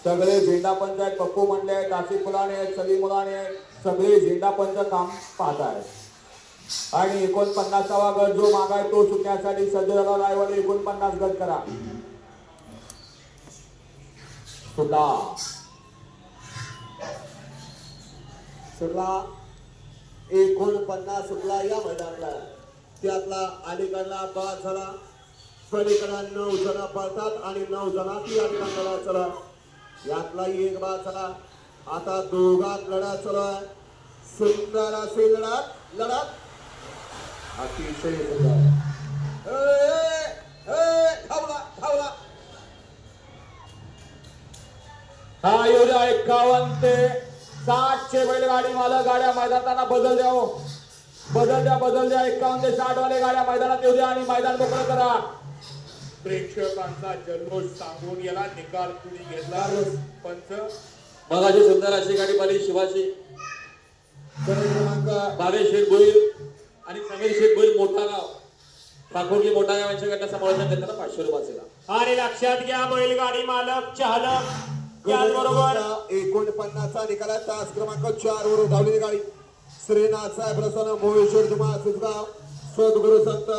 सगळे झेंडा पंच आहेत, पप्पू मंडले आहेत, आसिफ मुलाने आहेत, सलीम मुलाने आहेत, सगळे झेंडा पंच काम पाहत आहेत. आणि 49वा गट जो मागाय तो सुटण्यासाठी सज्ज झाला. ड्रायव्हर 49 गट करा. सुटला सुटला 49 सुटला या मैदानाला. त्यातला अलीकडला बाद झाला. पलीकडा 9 जण पळतात आणि 9 जणांची या ठिकाणी चला. यातला एक बाद झाला. आता दोघात लढत चालू आहे. सुंदर अशी लढत अतिशय सुंदर. धावला धावला. हा एवढ्या 51 ते 60 चे बैलगाडी मालक गाड्या मैदानाला बदल द्या. बदल द्या 51 ते 60 वाले गाड्या मैदानात येऊ द्या आणि मैदान मोकळं करा. प्रेक्षकांचा जल्लोष सांगून याला निकाल कुणी घेतला. पंच मगाशी सुंदर अशी गाडी पाहिली शिवाजी क्रमांक भावेश शेठ भोईर आणि समीर शेठ भोईर मोठा गाव ठाकूरली मोठा गाव यांच्याकडनं समालोचन देताना 500 रुपयाला. आणि लक्षात घ्या बैलगाडी मालक चालक त्याचबरोबर 49चा निकाला. तास क्रमांक 4 वर धावलेली गाडी श्रीनाथ साहेब रसन मोहेश्वर जुमा सुजगाव सद्गुरु संत